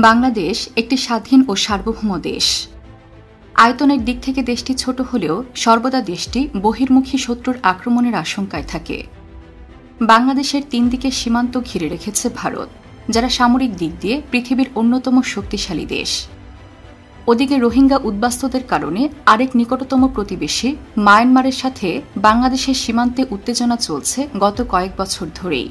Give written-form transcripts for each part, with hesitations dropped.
বাংলাদেশ একটি স্বাধীন ও সার্বভৌম দেশ। আয়তনের দিক থেকে দেশটি ছোট হলেও সর্বদা দেশটি বহির্মুখী শত্রুর আক্রমণের আশঙ্কায় থাকে। বাংলাদেশের ৩ দিকে সীমান্ত ঘিরে রেখেছে ভারত, যারা সামরিক দিক দিয়ে পৃথিবীর অন্যতম শক্তিশালী দেশ। ওদিকে রোহিঙ্গা উদ্বাস্তুদের কারণে আরেক নিকটতম প্রতিবেশী মায়ানমারের সাথে বাংলাদেশের সীমান্তে উত্তেজনা চলছে গত কয়েক বছর ধরেই।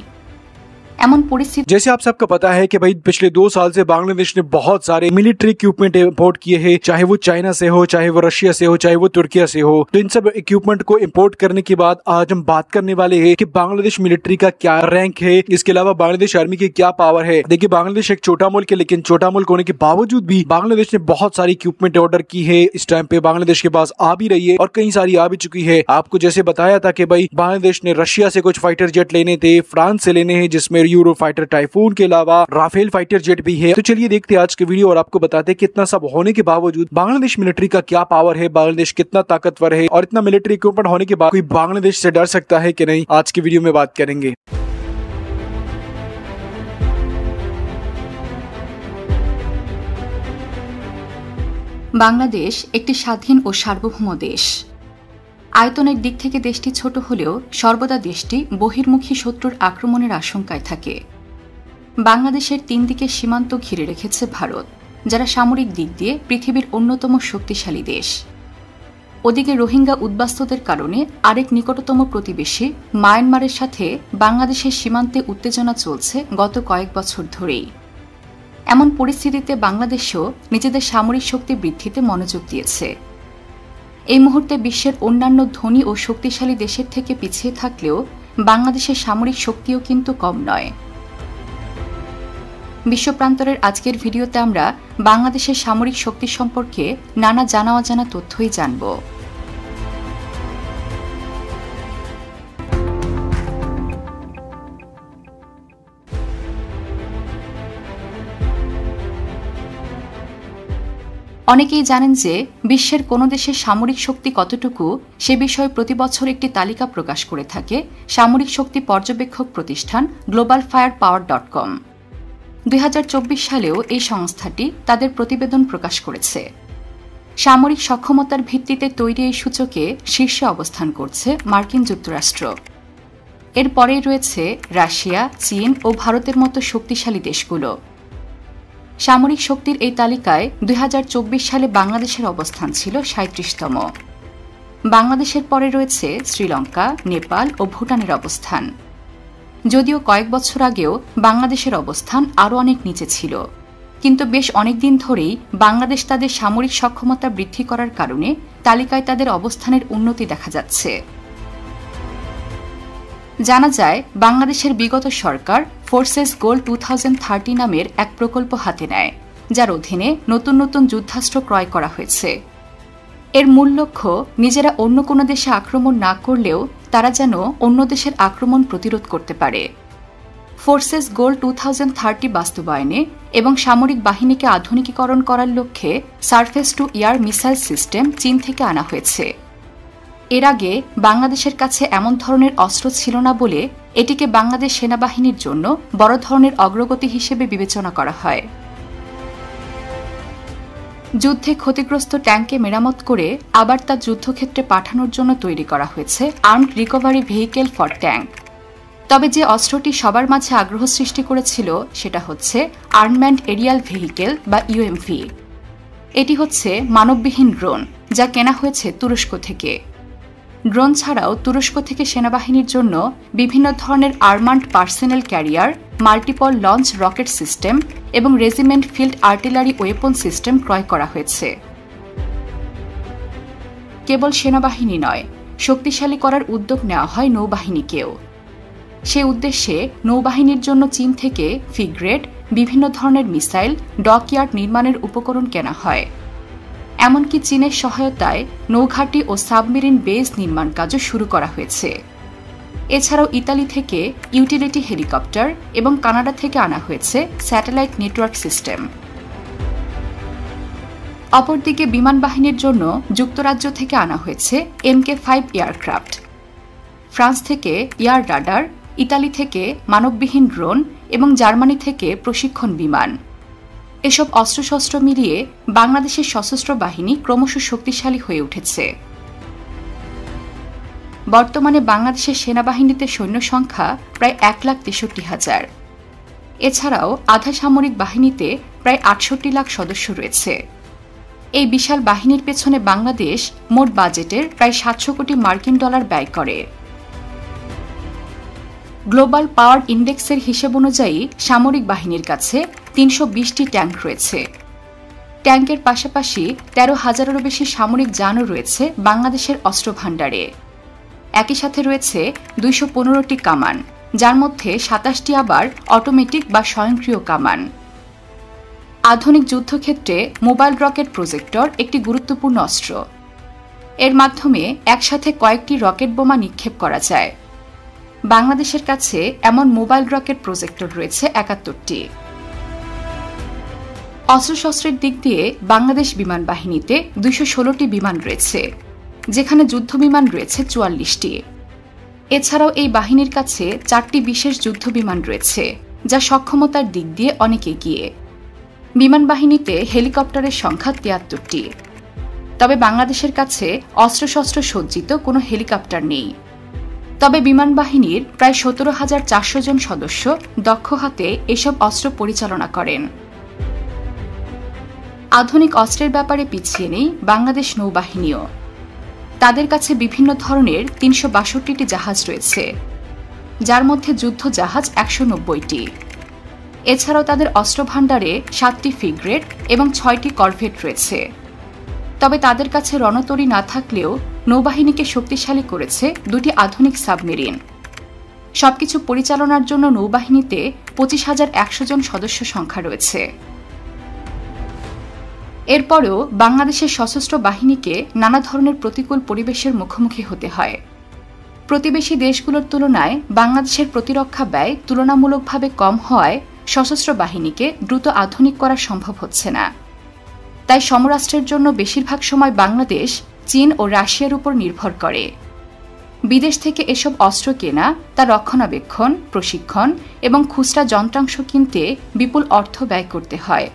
जैसे आप सबको पता है कि भाई पिछले 2 साल से बांग्लादेश ने बहुत सारे मिलिट्री इक्विपमेंट इंपोर्ट किए हैं, चाहे वो चाइना से हो, चाहे वो रशिया से हो, चाहे वो तुर्किया से हो। तो इन सब इक्विपमेंट को इंपोर्ट करने के बाद आज हम बात करने वाले हैं कि बांग्लादेश मिलिट्री का क्या रैंक है, इसके अलावा बांग्लादेश आर्मी की क्या पावर है। देखिए, बांग्लादेश एक छोटा मुल्क है, लेकिन छोटा मुल्क होने के बावजूद भी बांग्लादेश ने बहुत सारी इक्विपमेंट ऑर्डर की है। इस टाइम पे बांग्लादेश के पास आ भी रही है और कई सारी आ भी चुकी है। आपको जैसे बताया था कि भाई बांग्लादेश ने रशिया से कुछ फाइटर जेट लेने थे, फ्रांस से लेने हैं, जिसमें यूरो फाइटर टाइफून के अलावा राफेल फाइटर जेट भी है। तो चलिए देखते हैं आज के वीडियो और आपको बताते हैं कि इतना सब होने के बावजूद बांग्लादेश मिलिट्री का क्या पावर है, बांग्लादेश कितना ताकतवर है और इतना मिलिट्री इक्विपमेंट होने के बाद कोई बांग्लादेश से डर सकता है कि नहीं, आज की वीडियो में बात करेंगे। বাংলাদেশ একটি স্বাধীন ও সার্বভৌম দেশ। আয়তনের দিক থেকে দেশটি ছোট হলেও সর্বদা দেশটি বহির্মুখী শত্রুর আক্রমণের আশঙ্কায় থাকে। বাংলাদেশের ৩ দিকে সীমান্ত ঘিরে রেখেছে ভারত, যারা সামরিক দিক দিয়ে পৃথিবীর অন্যতম শক্তিশালী দেশ। ওদিকে রোহিঙ্গা উদ্বাস্তুদের কারণে আরেক নিকটতম প্রতিবেশী মায়ানমারের সাথে বাংলাদেশের সীমান্তে উত্তেজনা চলছে গত কয়েক বছর ধরেই। এমন পরিস্থিতিতে বাংলাদেশও নিজেদের সামরিক শক্তি বৃদ্ধিতে মনোযোগ দিয়েছে। এই মুহূর্তে বিশ্বের অন্যান্য ধনী ও শক্তিশালী দেশের থেকে পিছিয়ে থাকলেও বাংলাদেশের সামরিক শক্তিও কিন্তু কম নয়। বিশ্বপ্রান্তরের আজকের ভিডিওতে আমরা বাংলাদেশের সামরিক শক্তি সম্পর্কে নানা জানা অজানা তথ্যই জানব। অনেকেই জানেন যে বিশ্বের কোনো দেশের সামরিক শক্তি কতটুকু সে বিষয়ে প্রতি বছর একটি তালিকা প্রকাশ করে থাকে সামরিক শক্তি পর্যবেক্ষক প্রতিষ্ঠান globalfirepower.com। ২০২৪ সালেও এই সংস্থাটি তাদের প্রতিবেদন প্রকাশ করেছে। সামরিক সক্ষমতার ভিত্তিতে তৈরি এই সূচকে শীর্ষে অবস্থান করছে মার্কিন যুক্তরাষ্ট্র। এরপরেই রয়েছে রাশিয়া, চীন ও ভারতের মতো শক্তিশালী দেশগুলো। সামরিক শক্তির এই তালিকায় ২০২৪ সালে বাংলাদেশের অবস্থান ছিল ৩৭তম। বাংলাদেশের পরে রয়েছে শ্রীলঙ্কা, নেপাল ও ভুটানের অবস্থান। যদিও কয়েক বছর আগেও বাংলাদেশের অবস্থান আরও অনেক নিচে ছিল, কিন্তু বেশ অনেকদিন ধরেই বাংলাদেশ তাদের সামরিক সক্ষমতা বৃদ্ধি করার কারণে তালিকায় তাদের অবস্থানের উন্নতি দেখা যাচ্ছে। জানা যায়, বাংলাদেশের বিগত সরকার ফোর্সেস গোল 2030 নামের এক প্রকল্প হাতে নেয়, যার অধীনে নতুন নতুন যুদ্ধাস্ত্র ক্রয় করা হয়েছে। এর মূল লক্ষ্য নিজেরা অন্য কোনো দেশে আক্রমণ না করলেও তারা যেন অন্য দেশের আক্রমণ প্রতিরোধ করতে পারে। ফোর্সেস গোল 2030 বাস্তবায়নে এবং সামরিক বাহিনীকে আধুনিকীকরণ করার লক্ষ্যে surface two air missile system চীন থেকে আনা হয়েছে। এর আগে বাংলাদেশের কাছে এমন ধরনের অস্ত্র ছিল না বলে এটিকে বাংলাদেশ সেনাবাহিনীর জন্য বড় ধরনের অগ্রগতি হিসেবে বিবেচনা করা হয়। যুদ্ধে ক্ষতিগ্রস্ত ট্যাঙ্কে মেরামত করে আবার তা যুদ্ধক্ষেত্রে পাঠানোর জন্য তৈরি করা হয়েছে armed recovery vehicle for tank. তবে যে অস্ত্রটি সবার মাঝে আগ্রহ সৃষ্টি করেছিল সেটা হচ্ছে আনম্যান্ড এরিয়াল ভেহিকেল বা ইউএমভি। এটি হচ্ছে মানববিহীন ড্রোন, যা কেনা হয়েছে তুরস্ক থেকে। ড্রোন ছাড়াও তুরস্ক থেকে সেনাবাহিনীর জন্য বিভিন্ন ধরনের armoured personnel carrier, multiple launch rocket system এবং regiment field artillery weapon system ক্রয় করা হয়েছে। কেবল সেনাবাহিনী নয়, শক্তিশালী করার উদ্যোগ নেওয়া হয় নৌবাহিনীকেও। সে উদ্দেশ্যে নৌবাহিনীর জন্য চীন থেকে ফ্রিগেট, বিভিন্ন ধরনের মিসাইল, ডকইয়ার্ড নির্মাণের উপকরণ কেনা হয়। এমনকি চীনের সহায়তায় নৌঘাঁটি ও সাবমেরিন বেস নির্মাণ কাজও শুরু করা হয়েছে। এছাড়াও ইতালি থেকে ইউটিলিটি হেলিকপ্টার এবং কানাডা থেকে আনা হয়েছে স্যাটেলাইট নেটওয়ার্ক সিস্টেম। অপরদিকে বিমান বাহিনীর জন্য যুক্তরাজ্য থেকে আনা হয়েছে MK5 এয়ারক্রাফট। ফ্রান্স থেকে এয়ার রাডার, ইতালি থেকে মানববিহীন ড্রোন এবং জার্মানি থেকে প্রশিক্ষণ বিমান। এসব অস্ত্রশস্ত্র মিলিয়ে বাংলাদেশের সশস্ত্র বাহিনী ক্রমশ শক্তিশালী হয়ে উঠেছে। বর্তমানে বাংলাদেশের সেনাবাহিনীতে সৈন্য সংখ্যা প্রায় 1,63,000। এছাড়াও আধা সামরিক বাহিনীতে প্রায় 68 লাখ সদস্য রয়েছে। এই বিশাল বাহিনীর পেছনে বাংলাদেশ মোট বাজেটের প্রায় 700 কোটি মার্কিন ডলার ব্যয় করে। গ্লোবাল পাওয়ার ইন্ডেক্সের হিসেব অনুযায়ী সামরিক বাহিনীর কাছে 320টি ট্যাঙ্ক রয়েছে। ট্যাঙ্কের পাশাপাশি 13,000-এরও বেশি সামরিক যানও রয়েছে বাংলাদেশের অস্ত্র ভাণ্ডারে। একই সাথে রয়েছে 215টি কামান, যার মধ্যে 27টি আবার অটোমেটিক বা স্বয়ংক্রিয় কামান। আধুনিক যুদ্ধক্ষেত্রে মোবাইল রকেট প্রজেক্টর একটি গুরুত্বপূর্ণ অস্ত্র। এর মাধ্যমে একসাথে কয়েকটি রকেট বোমা নিক্ষেপ করা যায়। বাংলাদেশের কাছে এমন মোবাইল রকেট প্রজেক্টর রয়েছে 71টি। অস্ত্রশস্ত্রের দিক দিয়ে বাংলাদেশ বিমান বাহিনীতে 216টি বিমান রয়েছে, যেখানে যুদ্ধ বিমান রয়েছে 44টি। এছাড়াও এই বাহিনীর কাছে 4টি বিশেষ যুদ্ধ বিমান রয়েছে, যা সক্ষমতার দিক দিয়ে অনেক এগিয়ে। বিমান বাহিনীতে হেলিকপ্টারের সংখ্যা 73টি। তবে বাংলাদেশের কাছে অস্ত্রশস্ত্র সজ্জিত কোনো হেলিকপ্টার নেই। তবে বিমান বাহিনীর প্রায় 17,400 জন সদস্য দক্ষ হাতে এসব অস্ত্র পরিচালনা করেন। আধুনিক অস্ত্রের ব্যাপারে পিছিয়ে নেই বাংলাদেশ নৌবাহিনীও। তাদের কাছে বিভিন্ন ধরনের 362টি জাহাজ রয়েছে, যার মধ্যে যুদ্ধ জাহাজ 190টি। এছাড়াও তাদের অস্ত্র ভাণ্ডারে 7টি ফ্রিগেট এবং 6টি করভেট রয়েছে। তবে তাদের কাছে রণতরী না থাকলেও নৌবাহিনীকে শক্তিশালী করেছে 2টি আধুনিক সাবমেরিন। সবকিছু পরিচালনার জন্য নৌবাহিনীতে 25,100 জন সদস্য সংখ্যা রয়েছে। এরপরেও বাংলাদেশের সশস্ত্র বাহিনীকে নানা ধরনের প্রতিকূল পরিবেশের মুখোমুখি হতে হয়। প্রতিবেশী দেশগুলোর তুলনায় বাংলাদেশের প্রতিরক্ষা ব্যয় তুলনামূলকভাবে কম হওয়ায় সশস্ত্র বাহিনীকে দ্রুত আধুনিক করা সম্ভব হচ্ছে না। তাই সমরাষ্ট্রের জন্য বেশিরভাগ সময় বাংলাদেশ চীন ও রাশিয়ার উপর নির্ভর করে। বিদেশ থেকে এসব অস্ত্র কেনা, তার রক্ষণাবেক্ষণ, প্রশিক্ষণ এবং খুচরা যন্ত্রাংশ কিনতে বিপুল অর্থ ব্যয় করতে হয়।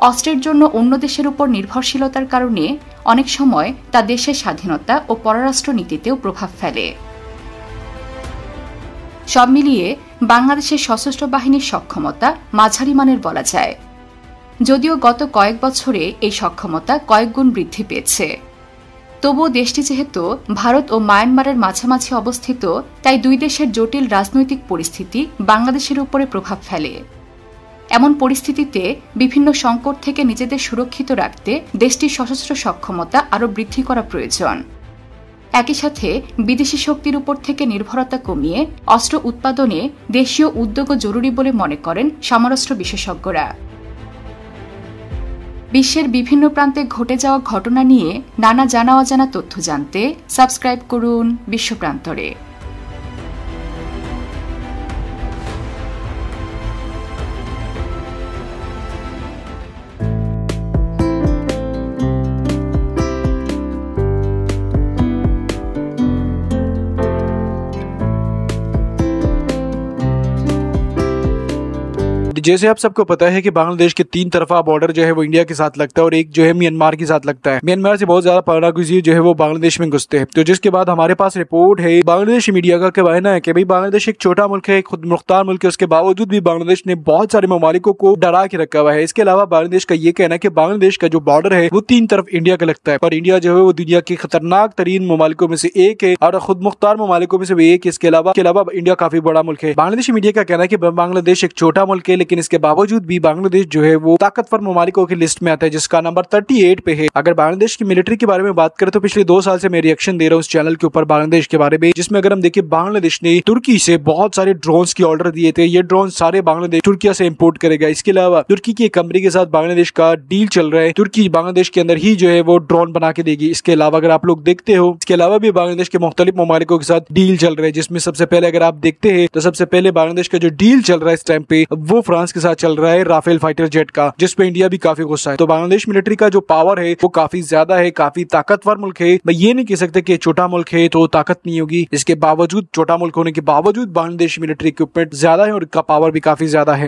অস্ত্রের জন্য অন্য দেশের উপর নির্ভরশীলতার কারণে অনেক সময় তা দেশের স্বাধীনতা ও পররাষ্ট্র নীতিতেও প্রভাব ফেলে। সব মিলিয়ে বাংলাদেশের সশস্ত্র বাহিনীর সক্ষমতা মাঝারি মানের বলা যায়, যদিও গত কয়েক বছরে এই সক্ষমতা কয়েক গুণ বৃদ্ধি পেয়েছে। তবুও দেশটি যেহেতু ভারত ও মায়ানমারের মাঝামাঝি অবস্থিত, তাই দুই দেশের জটিল রাজনৈতিক পরিস্থিতি বাংলাদেশের উপরে প্রভাব ফেলে। এমন পরিস্থিতিতে বিভিন্ন সংকট থেকে নিজেদের সুরক্ষিত রাখতে দেশটির সশস্ত্র সক্ষমতা আরও বৃদ্ধি করা প্রয়োজন। একই সাথে বিদেশি শক্তির উপর থেকে নির্ভরতা কমিয়ে অস্ত্র উৎপাদনে দেশীয় উদ্যোগও জরুরি বলে মনে করেন সমরাস্ত্র বিশেষজ্ঞরা। বিশ্বের বিভিন্ন প্রান্তে ঘটে যাওয়া ঘটনা নিয়ে নানা জানা অজানা তথ্য জানতে সাবস্ক্রাইব করুন বিশ্বপ্রান্তরে। जैसे आप सबको पता है कि बांग्लादेश के 3 तरफा बॉर्डर जो है वो इंडिया के साथ लगता है और एक जो है म्यांमार के साथ लगता है। म्यांमार से बहुत ज्यादा परागुजी जो है वो बांग्लादेश में घुसते हैं। तो जिसके बाद हमारे पास रिपोर्ट है बांग्लादेशी मीडिया का कहना है कि भाई बांग्लादेश एक छोटा मुल्क है, खुद मुख्तार मुल्क है, उसके बावजूद भी बांग्लादेश ने बहुत सारे ममालिकों को डरा के रखा हुआ है। इसके अलावा बांग्लादेश का ये कहना है कि बांग्लादेश का जो बॉर्डर है वो 3 तरफ इंडिया का लगता है और इंडिया जो है वो दुनिया के खतरनाक तरीन ममालिकों में से एक है और खुद मुख्तार ममालिकों में से भी एक है। इसके अलावा इंडिया काफी बड़ा मुल्क है। बांग्लादेशी मीडिया का कहना है कि बांग्लादेश एक छोटा मुल्क है, लेकिन इसके बावजूद भी बांग्लादेश जो है वो ताकतवर ममालिकों की लिस्ट में आता है, जिसका नंबर 38 पे है। अगर बांग्लादेश की मिलिट्री के बारे में बात करें तो पिछले 2 साल से मैं रिएक्शन दे रहा हूँ उस चैनल के ऊपर बांग्लादेश के बारे में, जिसमें अगर हम देखें बांग्लादेश ने तुर्की से बहुत सारे ड्रोन्स के ऑर्डर दिए थे। ये ड्रोन सारे बांग्लादेश तुर्की से इंपोर्ट करेगा। इसके अलावा तुर्की की एक कंपनी के साथ बांग्लादेश का डील चल रहा है, तुर्की बांग्लादेश के अंदर ही जो है वो ड्रोन बना के देगी। इसके अलावा अगर आप लोग देखते हो, इसके अलावा भी बांग्लादेश के मुख्तलिफ ममालिकों के साथ डील चल रहे हैं, जिसमें सबसे पहले अगर आप देखते हैं तो सबसे पहले बांग्लादेश का जो डील चल रहा है इस टाइम पे वो फ्रांस के साथ चल रहा है, राफेल फाइटर जेट का, जिसपे इंडिया भी काफी गुस्सा है। तो बांग्लादेश मिलिट्री का जो पावर है वो काफी ज्यादा है, काफी ताकतवर मुल्क है। मैं ये नहीं कह सकता कि छोटा मुल्क है तो ताकत नहीं होगी। इसके बावजूद, छोटा मुल्क होने के बावजूद बांग्लादेश मिलिट्री इक्विपमेंट ज्यादा है और इसका पावर भी काफी ज्यादा है।